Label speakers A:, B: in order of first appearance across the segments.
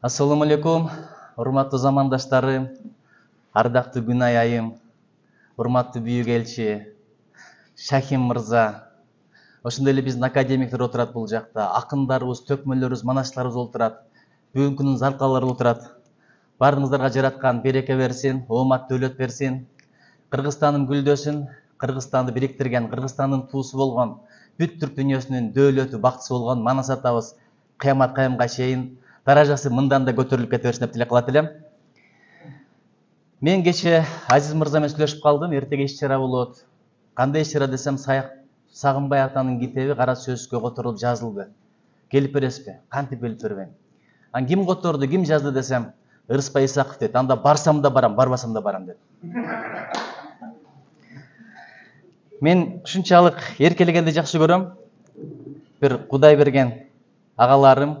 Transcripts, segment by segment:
A: Ассаламу алейкум, урматтуу замандаштары, ардактуу Күнай айым, урматтуу бүйүк элчи, Шахим мырза. Ошондой эле биздин академиктер отурат бул жакта, акындарыбыз, төкмөлөрүбүз, маначларыбыз отурат, бүгүнкү күндүн заркалары отурат. Баарыңыздарга жараткан береке берсин, оомат дөөлөт берсин. Кыргызстандын гүлдөсүн, Кыргызстанды бириктирген, Кыргызстандын туусу болгон, бүт түрк дүйнөсүнүн дөөлөтү, бактысы болгон Манас атабыз кыямат кайымга чейин даражасы мындан да көтөрүлүп кете берсин деп тилек кылат элем. Мен кече Азиз мырза менен сүйлөшүп калдым, эртеге иш-чара болот. Кандай иш-чара десем, Сагынбай атанын китеби кара сөзгө которулуп жазылды. Келип бересизби? Кантип келип бербейм? Ким которду, ким жазды десем, Ырысбай Исаков дейт. Анда барсам да барам, барбасам да барам дейт. Мен ушунчалык эркелегенди жакшы көрөм. Бир Кудай берген агаларым,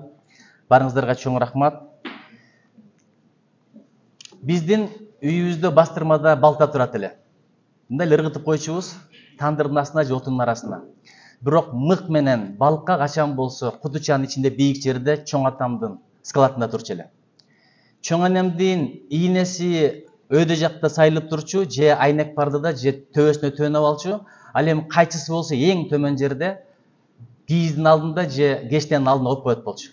A: барыңыздарга чоң рахмат. Биздин үйүбүздө бастырмада балта турат эле. Мындай ыргытып койчубуз, тандырдын астына же отунун арасына. Бирок мык менен балка качан болсо кутучанын ичинде бийик жерде чоң атамдын скалатында турчу эле. Чоң энемдин ийнеси өйдө жакта сайылып турчу, же айнек бардыда, же төбөсүнө төөнөп алчу. Ал эми кайчысы болсо эң төмөн жерде кийиздин алдында же кечтенин алдына коюп коет болчу.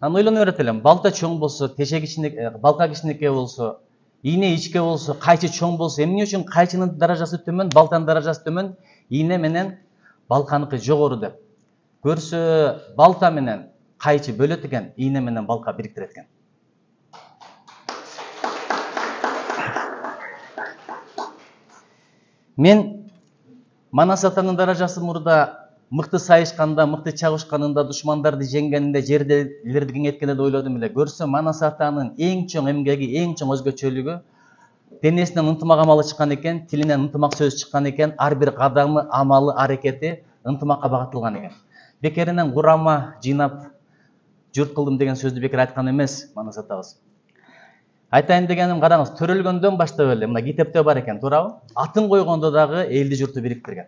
A: Ойлоно берет элем, балта чоң болсо, тешек ичинеке, балка кичинекей болсо, ийне ичке болсо, кайчы чоң болсо, эмне үчүн кайчынын даражасы төмөн, балтанын даражасы төмөн, ийне менен балканыкы жогору деп. Көрсө, балта менен кайчы бөлөт экен, ийне менен балка бириктирет экен. Мен Манас атанын даражасы мурда мыкты сайышканда, мыкты чабышканында, душмандарды жеңгенинде, жерлерди кеңейткенде ойлодум эле. Көрсө, Манас атанын эң чоң эмгеги, эң чоң өзгөчөлүгү денесинен ынтымак амалы чыккан экен, тилинен ынтымак сөз чыккан экен, ар бир кадамы, амалы, аракети ынтымакка багытталган экен. Бекеринен курама жыйнап журт кылдым деген сөздү бекер айткан эмес Манас атабыз. Айтайын дегеним, караңыз, төрөлгөндөн баштап эле мына китепте бар экен, туурабы? Атын койгондо дагы элди журту бириктирген.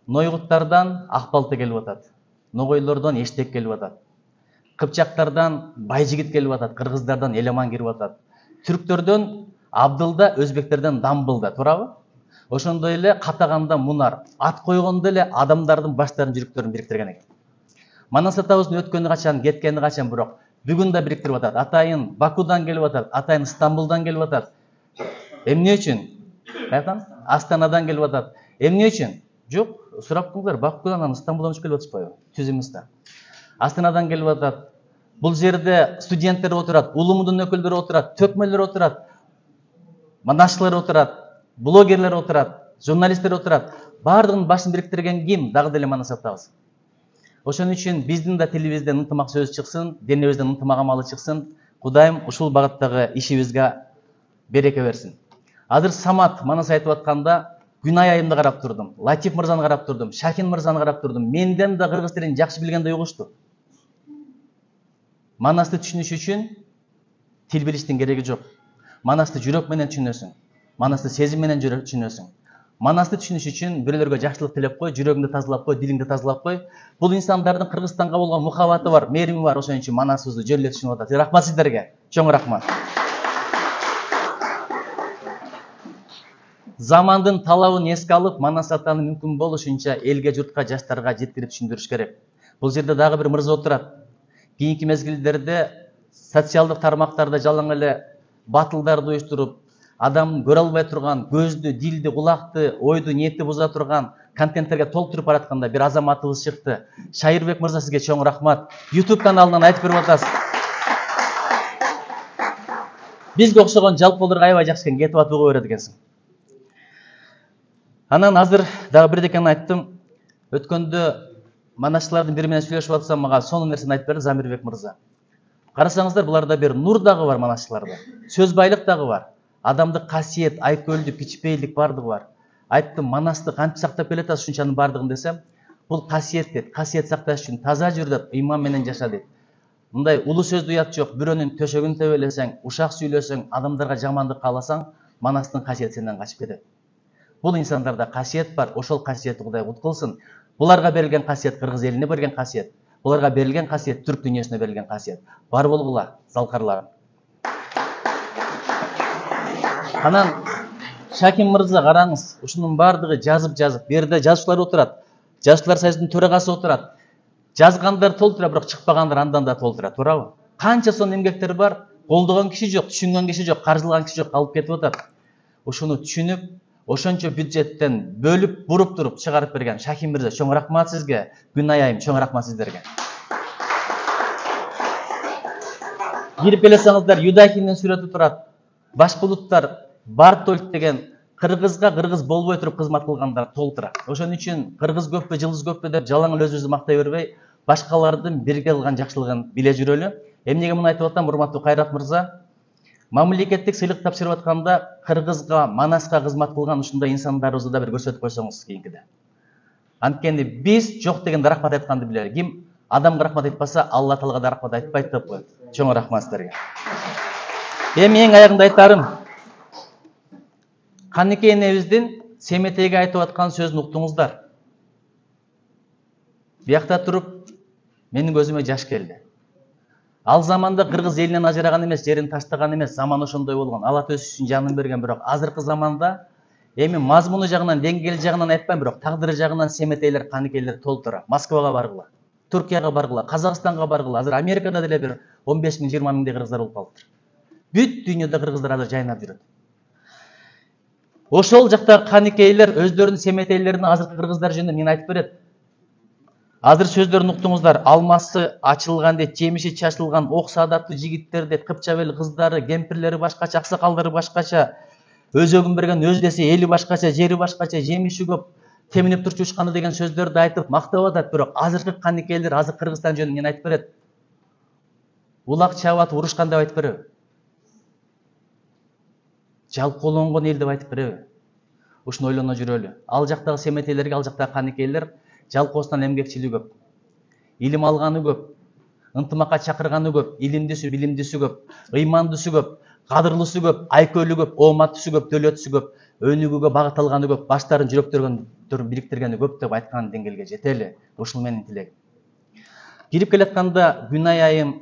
A: Нойгуттардан Акбалты келип атат. Ногойлордон Эштек келип атат. Кыпчактардан Байжигит келип атат. Кыргыздардан Элеман кирип атат. Түрктөрдөн Абдылда, өзбектерден Дамбылда, туурабы? Ошондой эле катаганда Мунар, ат койгондо эле адамдардын баштарын, жүрөктөрүн бириктирген экен. Манас атабыздын өткөнү качан, кеткени качан, бирок бүгүн да бириктирип атат. Атайын Бакудан келип атат, атайын Стамбулдан келип атат. Эмне үчүн? Каяктан? Астанадан келип атат. Эмне үчүн? Жок, сурап коңуздар, Бакудан, Стамбулдан келип атышпайбы? Түз эместа. Астанадан келип атат. Бул жерде студенттер отурат, улумдун өкүлдөрү отурат, төкмөлөр отурат, маначлар отурат, блогерлер отурат, журналисттер отурат. Бардыгынын башын бириктирген ким? Дагы деле Манас атабыз. Ошон үчүн биздин да тилибизден ынтымак сөз чыксын, денебизден ынтымак амалы чыксын. Кудайым ушул багыттагы ишибизге береке берсин. Азыр Самат Манас айтып атканда Күнай айымды карап турдум, Латиф мырзаны карап турдум, Шахин мырзаны карап турдум. Менден да кыргыз тилин жакшы билгендей угушту. Манасты түшүнүш үчүн тил билиштин кереги жок. Манасты жүрөк менен түшүнөсүң. Манасты сезим менен түшүнөсүң. Манасты түшүнүш үчүн бирөөлөргө жакшылык тилеп кой, жүрөгүңдү тазалап кой, дилиңди тазалап кой. Бул инсандардын Кыргызстанга болгон мухаббаты бар, мээрими бар, ошон үчүн Манасыбызды жөн эле түшүнүп атат. Рахмат сиздерге. Чоң рахмат. Замандын талабын эске алып, Манас атаны мүмкүн болушунча элге, журтка, жаштарга жеткирип түшүндүрүш керек. Бул жерде дагы бир мырза отурат. Кийинки мезгилдерде социалдык тармактарда жалаң эле батылдарды уюштуруп, адам көрө албай турган, көздү, дилди, кулакты, ойду, ниетти буза турган контенттерге толтуруп баратканда бир азаматыбыз чыкты. Шайырбек мырза, сизге чоң рахмат. YouTube каналынан айтып берип атасыз. Бизге окшогон жалпыларга аябай жакшы экен, кетип атып уга берет экенсиң. Анан азыр дагы бирдекени айттым. Өткөндө маначлардын бири менен сүйлөшүп атсам, мага сонун нерсени айтып берди Замирбек мырза. Карасаңыздар, буларда бир нур дагы бар маначларда. Сөз байлык дагы бар. Адамдык касиет, айкөлдүк, кичпеййлик бардыгы бар. Айттым, Манасты кантип сактап келатасыз ушунчанын бардыгын десем, бул касиет дейт. Касиет сакташ үчүн таза жүр деп, ыйман менен жаша дейт. Мындай улуу сөздү уят жок. Бирөөнүн төшөгүн тебелесең, ушак сүйлөсөң, адамдарга жамандык кааласаң, Манастын касиети сенден качып кетет. Бул инсандарда касиет бар, ошол касиетти Кудай кут кылсын. Буларга берилген касиет Кыргыз элине берген касиет. Оларға берілген қасиет түрк дүниесіне берілген қасиет. Бар болғыла, залқарларым. Анан Шаким мырза қараңыз, ушунун бардығы жазып, берде жазушылар отырат. Жазушылар союзунун төрагасы отырат. Жазгандар толтура, бирок чыкпагандар андан да толтура, туурабы? Канча сон эмгектер бар, колдогон киши жок, түшүнгөн киши жок, каржылаган киши жок, алып кетип атат. Ушуну түшүнүп, ошончо бюджеттен бөлүп, буруп туруп чыгарып берген Шаким мырза, чоң рахмат сизге. Гүнай айым, чоң рахмат сиздерге. Кирип келесеңиздер, Юдахиндин сүрөтү турат. Башбулуттар Бартольд деген кыргызга кыргыз болбой туруп кызмат кылгандар толтура. Ошон үчүн кыргыз көппү, жылдыз көппү деп жалаң эле өзүбүздү мактай бербей, башкалардын бирге кылган жакшылыгын биле жүрөлү. Эмнеге муну айтып атам, урматтуу Кайрат мырза? Мамлекеттик сыйлык тапшырып атканда Кыргызга, Манаска кызмат кылган ушундай инсандарыбызды да бир көрсөтүп койсоңуз кийинкиде. Анткени биз жок дегенде рахмат айтканды билели. Ким адамга рахмат айтпаса, Алла Таалага да рахмат айтпайт деп коет. Чоң рахмат сиздерге. Эми эң аягында айтарым, Канеке энебиздин Семетейге айтып аткан сөзүн уктуңуздар. Биякта туруп менин көзүмө жаш келди. Ал заманда кыргыз элинен ажыраган эмес, жерин таштаган эмес, заман ошондой болгон. Ала төс үчүн жанын берген, бирок азыркы заманда эми мазмуну жагынан, деңгээли жагынан айтпайм, бирок тагдыры жагынан Семетейлер, Канекейлер толтура. Москвага баргыла, Түркияга баргыла, Казакстанга баргыла. Азыр Америкада деле бир 15 000, 20 000 кыргыздар болуп калыптыр. Бүт дүйнөдө кыргыздар азыр жайнап жүрөт. Ошол жакта Канекейлер өздөрүнүн Семетейлерин азыркы кыргыздар жөнүндө мен айтып берет. Азыр сөздөрүн уктуңуздар. Алмасы ачылган дейт, жемиши чачылган, ок саадаттуу жигиттер дейт, кыпчабел кыздары, кемпирлери башкача, аксакалдары башкача, өзөгүн берген өз десе эли башкача, жери башкача, жемиши көп, теминип турчу учканы деген сөздөрдү айтып мактап атат. Бирок азыркы Канекейлер, азыр Кыргызстан жөнүндө мен айтып берет. Улак чаап атып урушкан деп айтып береби? Жалкоолонгон эл деп айтып береби? Ушуну ойлоно жүрөлү. Ал жактагы Семетейлерге, ал жактагы Канекейлер жалкоосунан эмгекчилиги көп. Илим алганы көп, ынтымакка чакырганы көп, илимдүүсү, билимдүүсү көп, ыймандүүсү көп, кадырлуусу көп, айкөлү көп, ооматтуусу көп, дөлөтүсү көп, өнүгүүгө багыт алганы көп, баштарын жүрөктөрүн бириктиргени көп деп айткан деңгээлге жетели. Ушул менин тилегим. Кирип келатканда Гүнай айым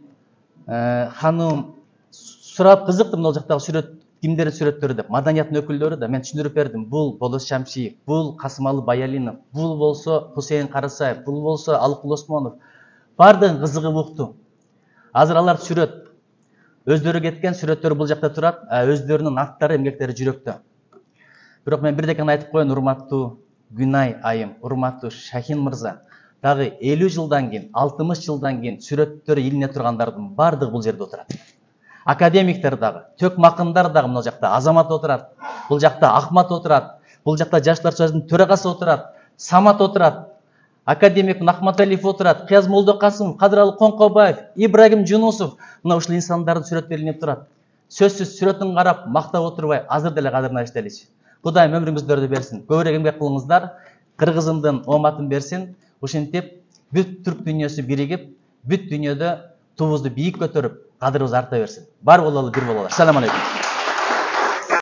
A: ханым сурап кызыктым, ал жактагы сүрөт кимдердин сүрөттөрү деп. Маданияттын өкүлдөрү да мен түшүндүрүп бердим. Бул Болос Шамшиев, бул Касымалы Баялинов, бул болсо Хусейин Карасаев, бул болсо Алыкул Осмонов. Бардыгын кызыгып укту. Азыр алар сүрөт. Өздөрү кеткен, сүрөттөрү бул жакта турат, өздөрүнүн аттары, эмгектери жүрөктө. Бирок мен бирдекени айтып коеюн, урматтуу Гүнай айым, урматтуу Шахин мырза. Дагы 50 жылдан кийин, 60 жылдан кийин сүрөттөрү илине тургандардын бардыгы бул жерде отурат. Академиктер дагы, тök макындар дагы мына жакта, Азамат отурат, бул жакта Ахмат отурат, бул жакта Жаштар союзунун төрагасы отурат, Самат отурат, академик Ахматалиев отурат, Кияз Молдокасымов, Кадыралы Коңкобаев, Ибрагим Жунусов, мына ушул инсандардын сүрөттөрү илинип турат. Сөзсүз сүрөтүн карап мактап отурбай, азыр деле кадырына иштеличи. Кудайым өмүрүңүздөрдү берсин. Көбүрөөк эмгек кылыңыздар, кыргызымдын ооматын берсин. Ушинтип бүт түрк дүйнөсү биригип, бүт дүйнөдө тубузду бийик көтөрүп, кадырыбыз арта берсин. Бар бололу, бир бололу. Ассаламу алейкум.